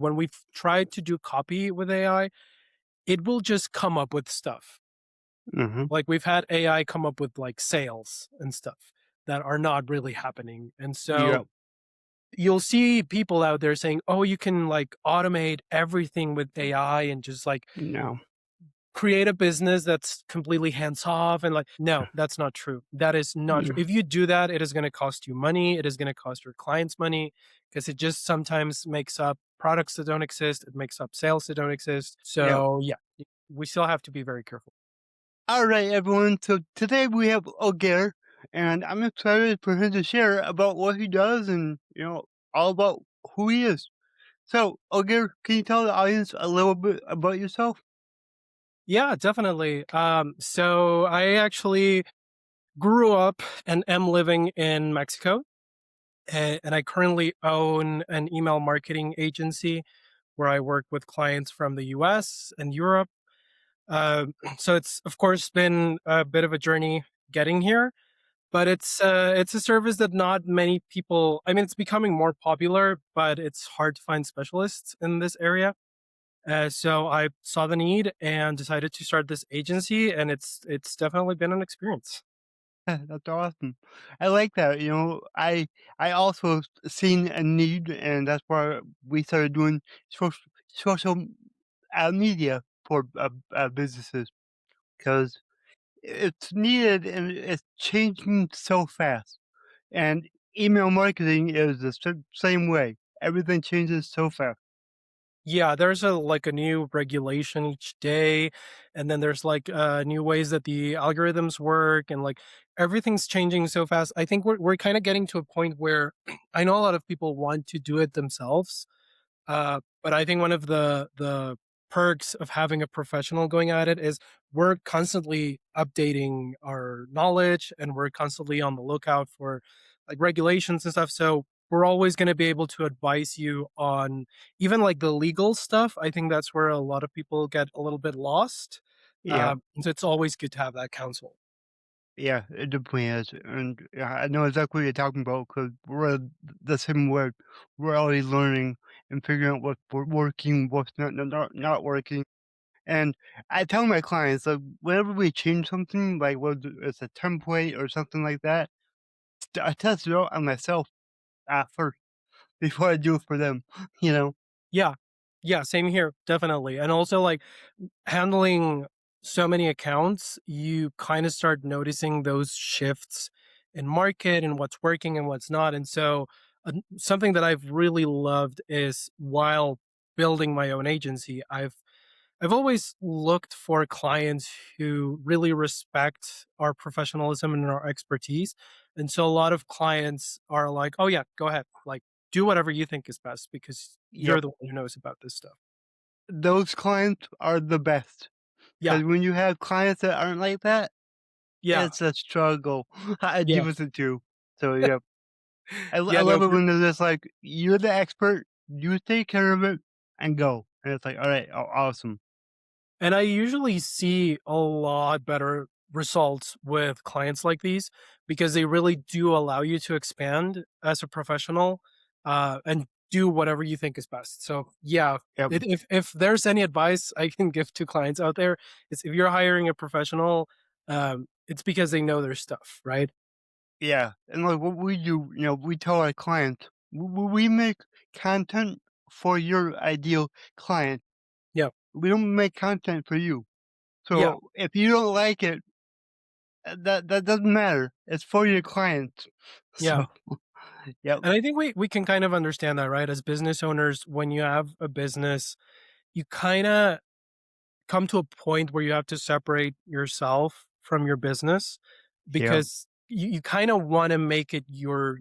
when we've tried to do copy with AI, it will just come up with stuff. Mhm. Like we've had AI come up with like sales and stuff that are not really happening. And so Yep. you'll see people out there saying, "Oh, you can like automate everything with AI and just like No. create a business that's completely hands off." And like, no, that's not true. That is not true. Mm. If you do that, it is going to cost you money. It is going to cost your clients money because it just sometimes makes up products that don't exist. It makes up sales that don't exist. Yep. So yeah, we still have to be very careful. All right, everyone. So today we have Oguer, and I'm excited for him to share about what he does and, all about who he is. So, Oguer, can you tell the audience a little bit about yourself? Yeah, definitely. So I actually grew up and am living in Mexico, and I currently own an email marketing agency where I work with clients from the US and Europe. So it's of course been a bit of a journey getting here, but it's a service that not many people. I mean, it's becoming more popular, but it's hard to find specialists in this area. So I saw the need and decided to start this agency, and it's definitely been an experience. That's awesome. I like that. I also seen a need, and that's why we started doing social media for businesses because it's needed and it's changing so fast. And email marketing is the same way. Everything changes so fast. Yeah, there's a new regulation each day, and then there's like new ways that the algorithms work, and like everything's changing so fast. I think we're kind of getting to a point where I know a lot of people want to do it themselves, but I think one of the perks of having a professional going at it is we're constantly updating our knowledge and we're constantly on the lookout for like regulations and stuff. So we're always going to be able to advise you on even like the legal stuff. I think that's where a lot of people get a little bit lost. Yeah, So it's always good to have that counsel. yeah, it definitely is. And yeah, I know exactly what you're talking about because we're the same way. We're always learning and figuring out what's working, what's not working. And I tell my clients, like, whenever we change something, like whether it's a template or something like that, I test it out on myself first before I do it for them. You know? Yeah. Yeah, same here, definitely. And also like handling so many accounts, you kind of start noticing those shifts in market and what's working and what's not. And so something that I've really loved is while building my own agency, I've always looked for clients who really respect our professionalism and our expertise. And so a lot of clients are like, "Oh yeah, go ahead. Like do whatever you think is best because you're Yep. the one who knows about this stuff." Those clients are the best Yeah. because when you have clients that aren't like that, Yeah. it's a struggle. I Yeah. deal with it too. So, yeah. I Yeah, no, love it when they're just like, "You're the expert, you take care of it, and go." And it's like, "Alright, awesome." and I usually see a lot better results with clients like these because they really do allow you to expand as a professional, and do whatever you think is best. So, yeah, Yep. if there's any advice I can give to clients out there, it's if you're hiring a professional, it's because they know their stuff, right? Yeah, and, like, what we do, we tell our clients, we make content for your ideal client. Yeah, We don't make content for you. yeah, So, if you don't like it, that doesn't matter. It's for your client. yeah. So, yep, And I think we can kind of understand that, right? As business owners, when you have a business, you kinda come to a point where you have to separate yourself from your business yep, because you kind of want to make it your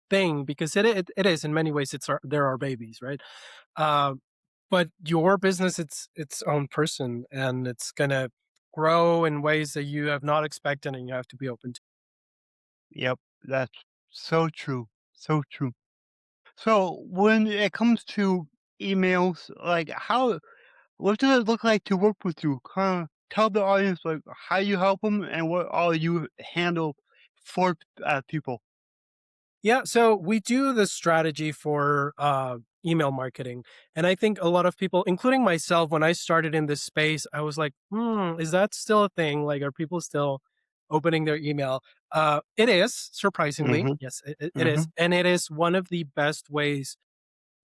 thing because it is in many ways they're our babies, right? uh, but your business, it's its own person and it's gonna grow in ways that you have not expected and you have to be open to. yep. That's so true, so true. So, when it comes to emails, like, what does it look like to work with you? Kinda tell the audience, like, how you help them and what all you handle for, people. Yeah, so we do the strategy for email marketing. And I think a lot of people, including myself, when I started in this space, I was like, is that still a thing? Like, are people still opening their email? It is, surprisingly. Mhm, Yes, it is. mhm. And it is one of the best ways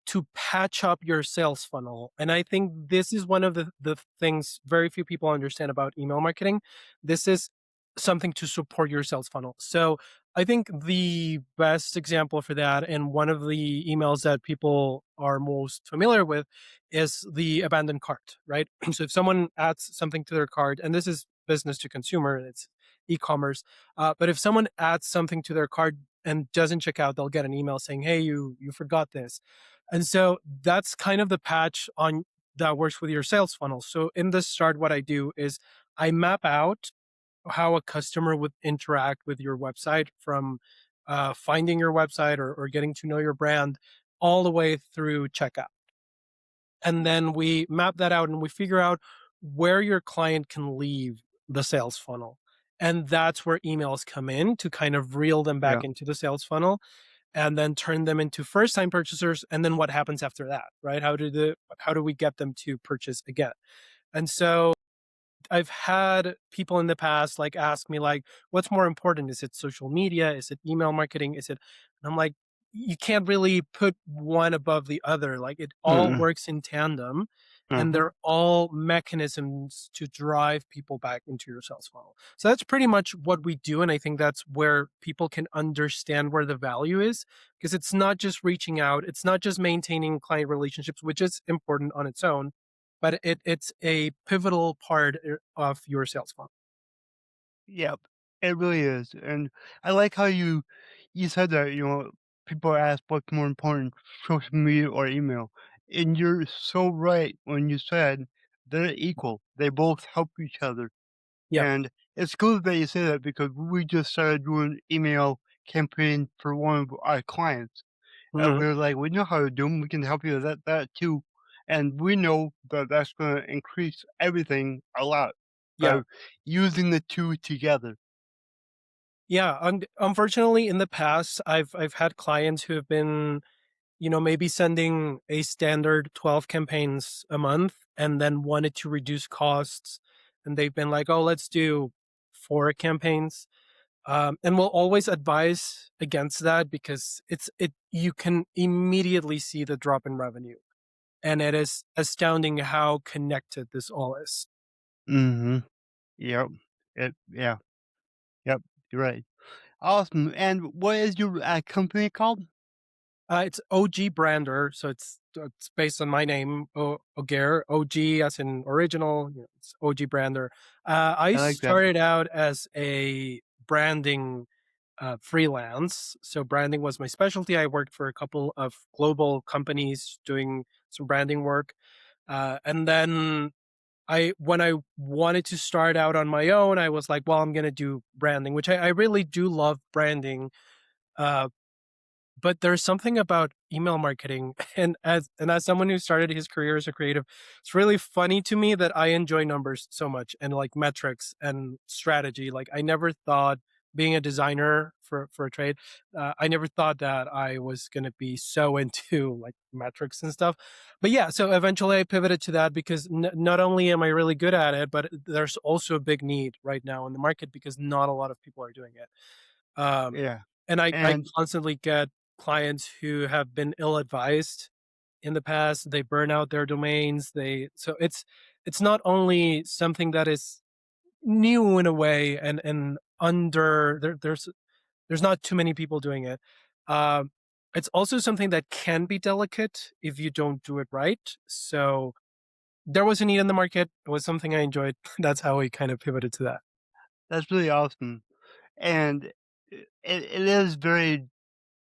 to patch up your sales funnel. And I think this is one of the things very few people understand about email marketing. This is something to support your sales funnel. So I think the best example for that, and one of the emails that people are most familiar with, is the abandoned cart, right? So if someone adds something to their cart, and this is business to consumer, it's e-commerce, but if someone adds something to their cart and doesn't check out, they'll get an email saying, "Hey, you forgot this." And so that's kind of the patch on that works with your sales funnel. So in the start, what I do is I map out how a customer would interact with your website from finding your website or getting to know your brand all the way through checkout. And then we map that out and we figure out where your client can leave the sales funnel. And that's where emails come in to kind of reel them Yeah. back into the sales funnel and then turn them into first time purchasers. And then what happens after that, right? How do we get them to purchase again? And so I've had people in the past like ask me like, what's more important? Is it social media? Is it email marketing? Is it? And I'm like, you can't really put one above the other. Like it all Mm-mm. works in tandem, and Uh-huh. they're all mechanisms to drive people back into your sales funnel. So that's pretty much what we do, and I think that's where people can understand where the value is, because it's not just reaching out, it's not just maintaining client relationships, which is important on its own, but it's a pivotal part of your sales funnel. Yep. It really is, and I like how you said that, people ask what's more important, social media or email, and you're so right when you said they're equal. They both help each other, Yep. and it's good that you say that because we just started doing email campaign for one of our clients. And Mhm. we're like, "We know how to do them. We can help you with that too." And we know that that's gonna increase everything a lot Yeah. by using the 2 together. Yeah, unfortunately, in the past, I've had clients who have been, maybe sending a standard 12 campaigns a month and then wanted to reduce costs, and they've been like, "Oh, let's do 4 campaigns." And we'll always advise against that because it you can immediately see the drop in revenue, and it is astounding how connected this all is. Mhm. Yep. Yeah. Yep. You're right. Awesome. And what is your, company called? It's OG Brander, so it's based on my name, Oguer, OG as in original. It's OG Brander. I I like that. started out as a branding freelance, so branding was my specialty. I worked for a couple of global companies doing some branding work, and then when I wanted to start out on my own, I was like, well, I'm gonna do branding, which I really do love branding. Uh, but there's something about email marketing, and as someone who started his career as a creative, it's really funny to me that I enjoy numbers so much and like metrics and strategy. Like I never thought, being a designer for a trade, I never thought that I was going to be so into like metrics and stuff. But yeah, so eventually I pivoted to that because not only am I really good at it, but there's also a big need right now in the market because not a lot of people are doing it. um, Yeah. and I And constantly get clients who have been ill-advised in the past. They burn out their domains. So it's not only something that is new in a way and there's not too many people doing it. Um, it's also something that can be delicate if you don't do it right. So there was a need in the market. It was something I enjoyed. That's how we kind of pivoted to that. that's really awesome. And it is very,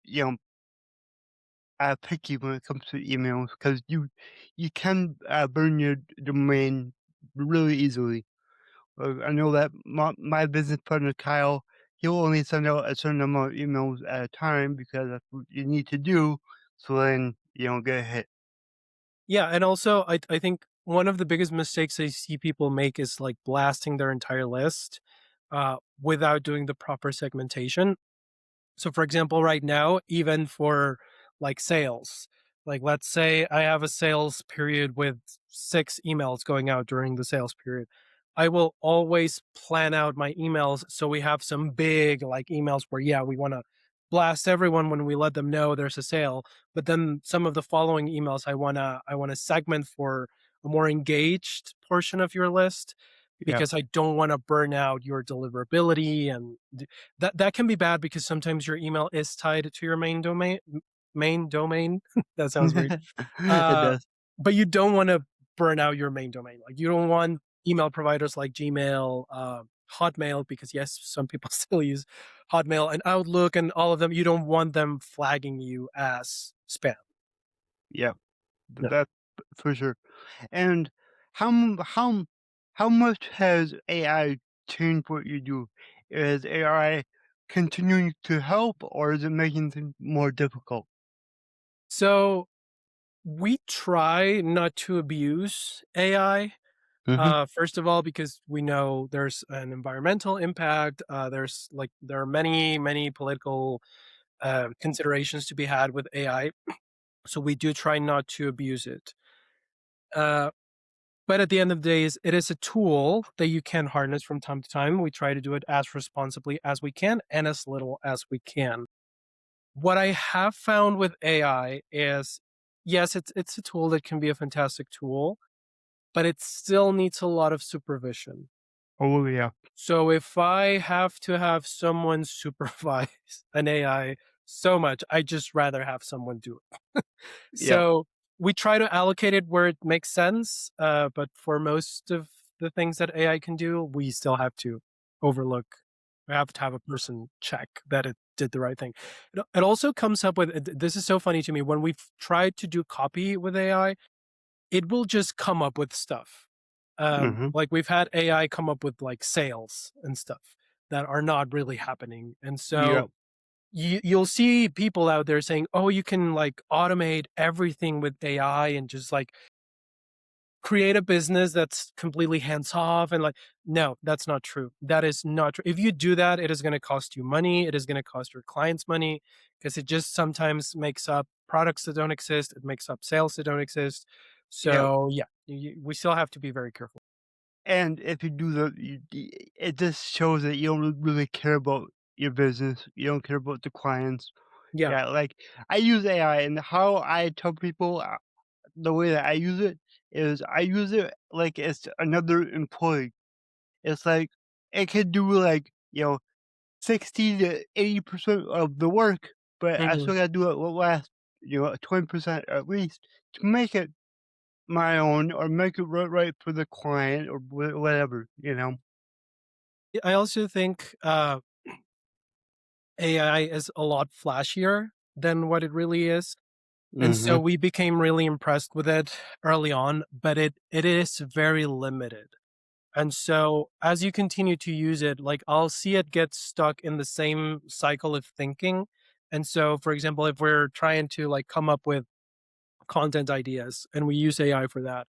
you know, picky when it comes to emails because you can, burn your domain really easily. I know that my business partner, Kyle, he'll only send out a certain amount of emails at a time because that's what you need to do, so then you don't get hit. Yeah, and also I think one of the biggest mistakes I see people make is like blasting their entire list without doing the proper segmentation. So for example, right now, even for like sales, Like, let's say I have a sales period with 6 emails going out during the sales period. I will always plan out my emails so we have some big, like, emails where, yeah, we wanna blast everyone when we let them know there's a sale, but then some of the following emails I wanna segment for a more engaged portion of your list Yep. because I don't wanna burn out your deliverability, and that can be bad because sometimes your email is tied to your main domain. That sounds weird. It Uh, does. but you don't wanna burn out your main domain. Like, you don't want email providers like Gmail, Hotmail, because, yes, some people still use Hotmail and Outlook and all of them. You don't want them flagging you as spam. Yep. No. That for sure. And how m how much has AI changed what you do? Is AI continuing to help, or is it making things more difficult? So, we try not to abuse AI. Mhm. First of all, because we know there's an environmental impact. There are many, many political considerations to be had with AI. So we do try not to abuse it. Uh, but at the end of the day, it is a tool that you can harness from time to time. We try to do it as responsibly as we can and as little as we can. What I have found with AI is, yes, it's a tool that can be a fantastic tool, but it still needs a lot of supervision. Oh, yeah. So if I have to have someone supervise an AI so much, I just rather have someone do it. Yep. So we try to allocate it where it makes sense, but for most of the things that AI can do, we still have to overlook. We have to have a person check that it did the right thing. It also comes up with this is so funny to me when we've tried to do copy with AI, it will just come up with stuff. Mhm. Like, we've had AI come up with, like, sales and stuff that are not really happening, and so Yep. you'll see people out there saying, "Oh, you can, like, automate everything with AI and just, like, create a business that's completely hands off," and, like, no, that's not true. That is not true. If you do that, it is gonna cost you money, it is gonna cost your clients money, because it just sometimes makes up products that don't exist, it makes up sales that don't exist. Yep. So, yeah, we still have to be very careful. And if you do it just shows that you don't really care about your business. You don't care about the clients. Yeah. Yeah, like, I use AI, and how I tell people, the way that I use it is I use it like it's another employee. It's like it could do, like, 60 to 80% of the work, but I Mhm. still gotta do it the last, 20% at least to make it my own or make it right for the client or whatever, you know? I also think, AI is a lot flashier than what it really is, and so Mhm. we became really impressed with it early on, but it is very limited. And so as you continue to use it, like, I'll see it get stuck in the same cycle of thinking. And so, for example, if we're trying to, like, come up with content ideas and we use AI for that,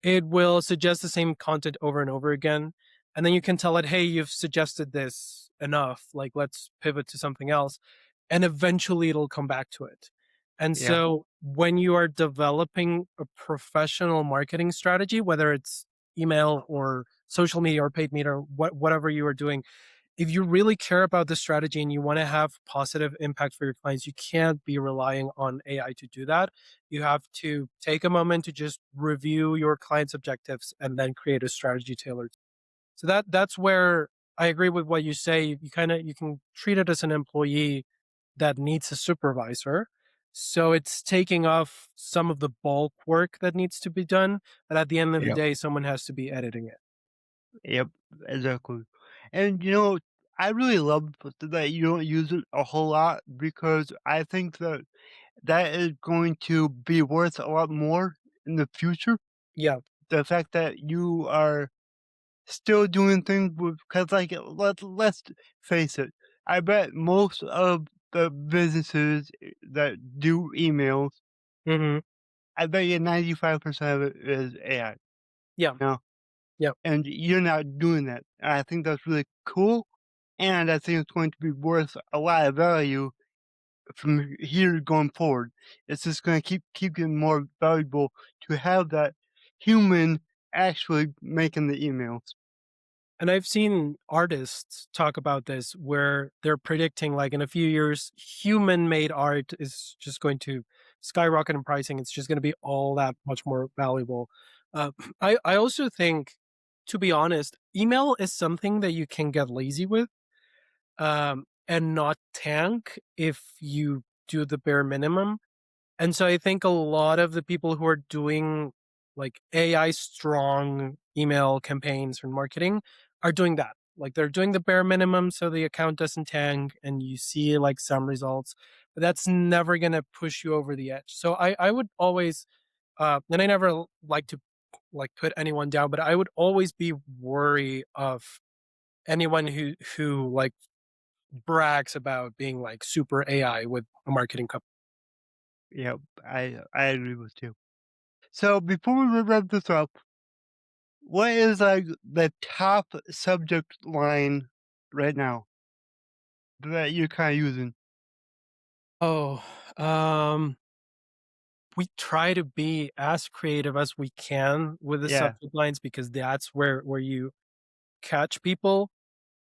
it will suggest the same content over and over again. And then you can tell it, hey, you've suggested this enough. Like, let's pivot to something else. And eventually it'll come back to it. And Yeah. so when you are developing a professional marketing strategy, whether it's email or social media or paid media, or whatever you are doing, if you really care about the strategy and you want to have positive impact for your clients, you can't be relying on AI to do that. You have to take a moment to just review your client's objectives and then create a strategy tailored. So that's where I agree with what you say. You can treat it as an employee that needs a supervisor. So it's taking off some of the bulk work that needs to be done, but at the end of the Yep. day, someone has to be editing it. Yep. Exactly. And, I really love that you don't use it a whole lot because I think that that is going to be worth a lot more in the future. Yeah. The fact that you are still doing things with, because, like, let's face it, I bet most of the businesses that do emails, Mhm. I bet you 95% of it is AI, Yeah. you know? Yeah. And you're not doing that. And I think that's really cool, and I think it's going to be worth a lot of value from here going forward. It's just gonna keep getting more valuable to have that human actually making the emails. And I've seen artists talk about this where they're predicting like in a few years, human made art is just going to skyrocket in pricing. It's just going to be all that much more valuable. Uh, I also think, to be honest, email is something that you can get lazy with and not tank if you do the bare minimum. And so I think a lot of the people who are doing like AI strong email campaigns and marketing are doing that. Like they're doing the bare minimum so the account doesn't tank and you see like some results, but that's never going to push you over the edge. So I would always, and I never like to like put anyone down, but I would always be wary of anyone who like brags about being like super AI with a marketing company. Yeah, I agree with you. So before we wrap this up, what is like the top subject line right now that you're kind of using? Oh, um, we try to be as creative as we can with the Yeah, subject lines because that's where you catch people.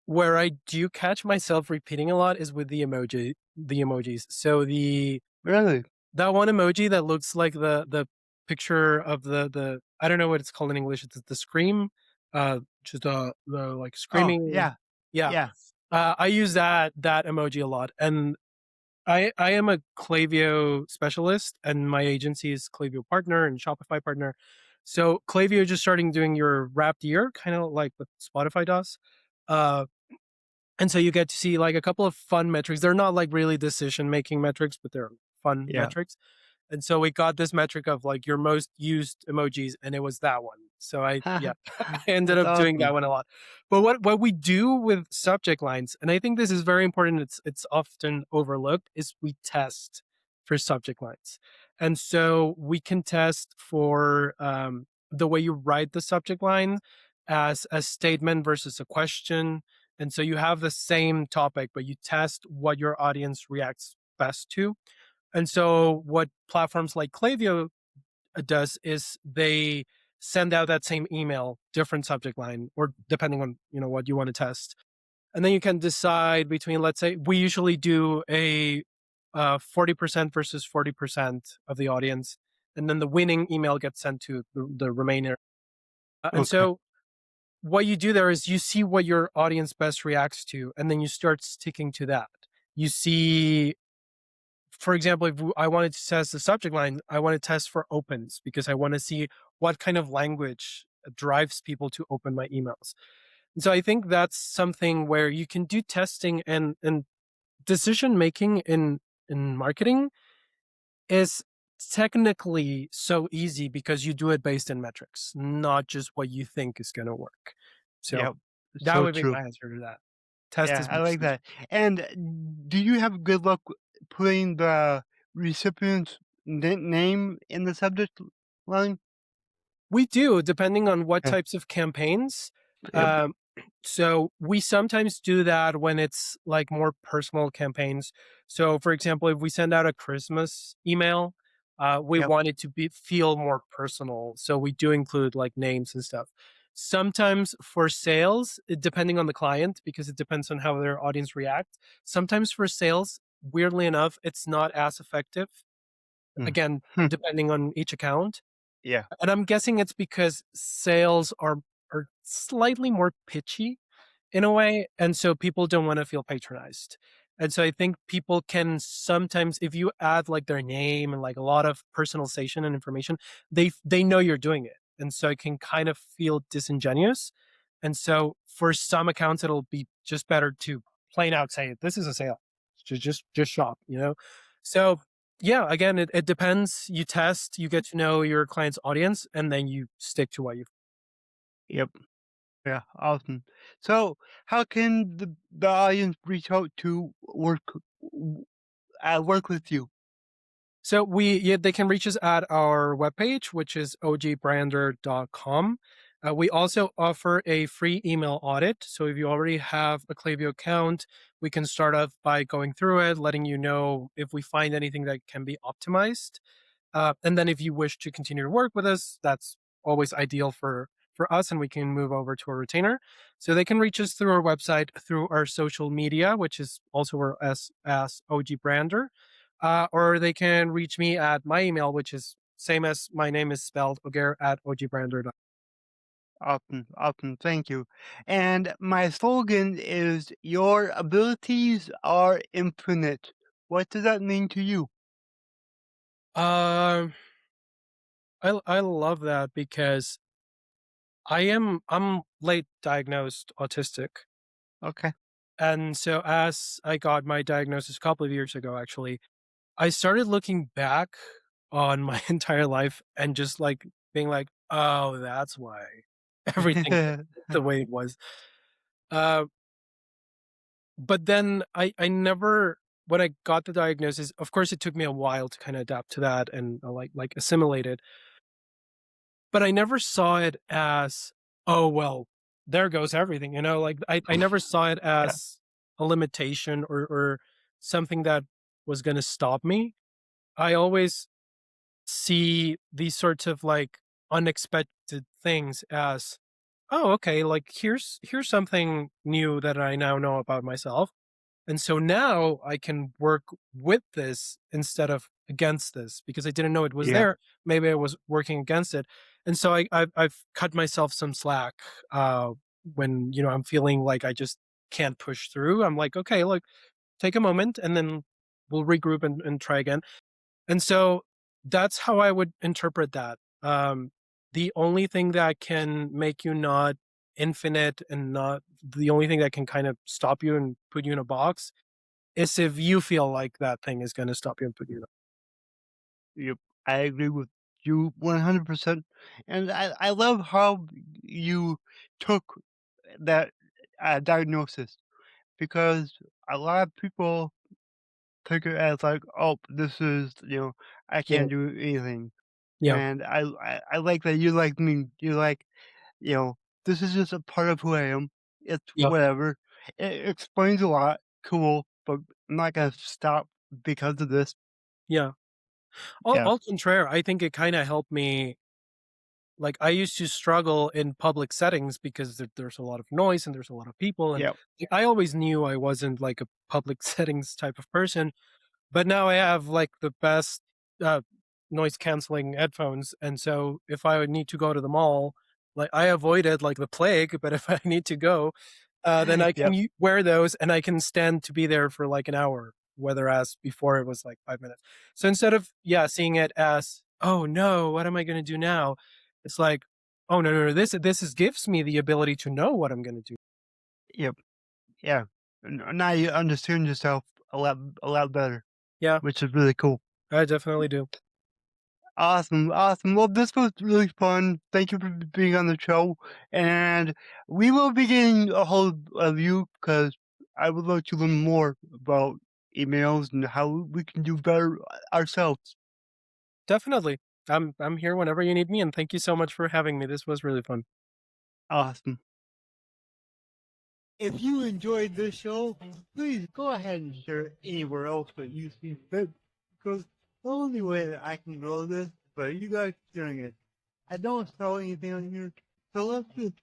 Where I do catch myself repeating a lot is with the emojis. So really? that one emoji that looks like the picture of the I don't know what it's called in English. It's the scream, just the like Oh, screaming. yeah, Yeah, yeah. I use that emoji a lot, and I am a Klaviyo specialist, and my agency is Klaviyo partner and Shopify partner. So Klaviyo just starting doing your wrapped year, kind of like what Spotify does. Uh, and so you get to see like a couple of fun metrics. They're not like really decision making metrics, but they're fun Yeah. metrics. And so we got this metric of like your most used emojis, and it was that one. So yeah, I ended That's up doing that awesome. one a lot. But what we do with subject lines, and I think this is very important, it's often overlooked, is we test for subject lines. And so we can test for the way you write the subject line as a statement versus a question. And so you have the same topic, but you test what your audience reacts best to. And so what platforms like Klaviyo does is they send out that same email, different subject line, or depending on what you want to test. And then you can decide between, let's say, we usually do a 40% versus 40% of the audience, and then the winning email gets sent to the remainder. And Okay. so what you do there is you see what your audience best reacts to, and then you start sticking to that. You see, for example, if I wanted to test the subject line, I want to test for opens because I want to see what kind of language drives people to open my emails. And so I think that's something where you can do testing and decision making in marketing is technically so easy because you do it based in metrics, not just what you think is going to work. So Yep. that So would be true. my answer to that. Test Yeah, as I much as like you can. that. And do you have good luck putting the recipient's name in the subject line? We do, depending on what Okay. types of campaigns. Yep. Um, so we sometimes do that when it's like more personal campaigns. So, for example, if we send out a Christmas email, we Yep. want it to be feel more personal. So we do include like names and stuff. Sometimes for sales, depending on the client, because it depends on how their audience react. Sometimes for sales, weirdly enough, it's not as effective. Mm. Again, Hmm. depending on each account, Yeah. and I'm guessing it's because sales are slightly more pitchy in a way, and so people don't wanna feel patronized. And so I think people can sometimes, if you add, like, their name and, like, a lot of personalization and information, they know you're doing it, and so it can kind of feel disingenuous. And so for some accounts, it'll be just better to plain out say, "This is a sale. Just shop," you know? So yeah, again, it depends. You test, you get to know your client's audience, and then you stick to what you. Yep. Yeah. Awesome. So, how can the audience reach out to work with you? So they can reach us at our webpage, which is ogbrander.com. We also offer a free email audit. So if you already have a Klaviyo account, we can start off by going through it, letting you know if we find anything that can be optimized. And then if you wish to continue to work with us, that's always ideal for us, and we can move over to a retainer. So they can reach us through our website, through our social media, which is also our as OG Brander, or they can reach me at my email, which is same as my name is spelled, Oguer at ogbrander.com. Awesome, awesome, thank you. And my slogan is your abilities are infinite. What does that mean to you? Um, I love that because I'm late diagnosed autistic. Okay. And so as I got my diagnosis a couple of years ago, actually, I started looking back on my entire life and just like being like, oh, that's why everything was the way it was. Uh, but then I never, when I got the diagnosis, of course, it took me a while to kind of adapt to that and like assimilate it. But I never saw it as, "Oh, well, there goes everything," like, I never saw it Yeah, as a limitation or something that was gonna stop me. I always see these sorts of, like, unexpected things as, "Oh, okay, like, here's something new that I now know about myself." And so now I can work with this instead of against this because I didn't know it was yeah, there. Maybe I was working against it. And so I've cut myself some slack when I'm feeling like I just can't push through. I'm like, okay, look, take a moment and then we'll regroup and try again. And so that's how I would interpret that. The only thing that can make you not infinite and not the only thing that can kind of stop you and put you in a box is if you feel like that thing is gonna stop you and put you in a. yep. I agree with you 100%. And I love how you took that diagnosis because a lot of people take it as like, oh, this is, I Yeah, can't do anything. yeah, And I like that you like me. You like, you know, this is just a part of who I am. It's yeah, whatever. It explains a lot. Cool, but I'm not gonna stop because of this. yeah. Au Yeah. au contraire, I think it kinda helped me. Like, I used to struggle in public settings because there's a lot of noise and there's a lot of people, and Yep. I always knew I wasn't, like, a public settings type of person. But now I have, like, the best, uh, noise canceling headphones, and so if I would need to go to the mall, like, I avoid it like the plague, but if I need to go, then I can Yep. u wear those and I can stand to be there for, like, an hour, whereas before it was, like, 5 minutes. So instead of, yeah, seeing it as, "Oh, no, what am I gonna do now?" It's like, "Oh, no, no, no, this is gives me the ability to know what I'm gonna do." Yep. Yeah. Now you understand yourself a lot better, Yeah, which is really cool. I definitely do. Awesome, awesome. Well, this was really fun. Thank you for being on the show, and we will be getting a hold of you because I would like to learn more about emails and how we can do better ourselves. Definitely. I'm here whenever you need me, and thank you so much for having me. This was really fun. Awesome. If you enjoyed this show, please go ahead and share it anywhere else that you see fit, because the only way that I can grow this is by you guys sharing it. I don't sell anything on here, so let's just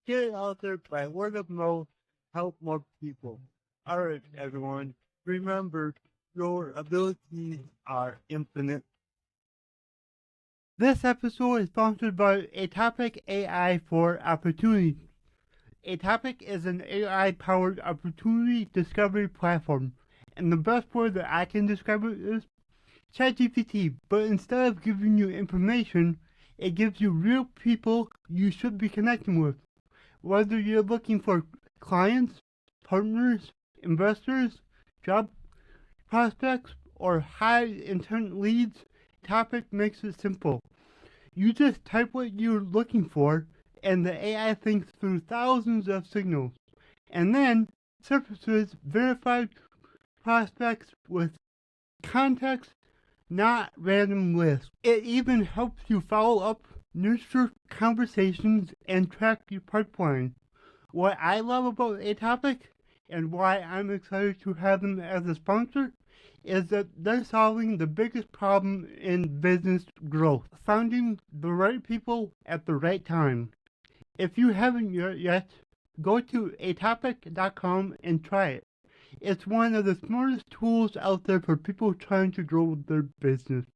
get it out there by word of mouth, help more people. All right, everyone, remember your abilities are infinite. This episode is sponsored by A Topic AI for Opportunity. A Topic is an AI powered opportunity discovery platform, and the best word that I can describe it is ChatGPT. But instead of giving you information, it gives you real people you should be connecting with. Whether you're looking for clients, partners, investors, job prospects, or high intent leads, Topic makes it simple. You just type what you're looking for, and the AI thinks through thousands of signals, and then surfaces verified prospects with context, not random lists. It even helps you follow up nurture conversations, and track your pipeline. What I love about Atopic and why I'm excited to have them as a sponsor is that they're solving the biggest problem in business growth, finding the right people at the right time. If you haven't yet, go to atopic.com and try it. It's one of the smartest tools out there for people trying to grow their business.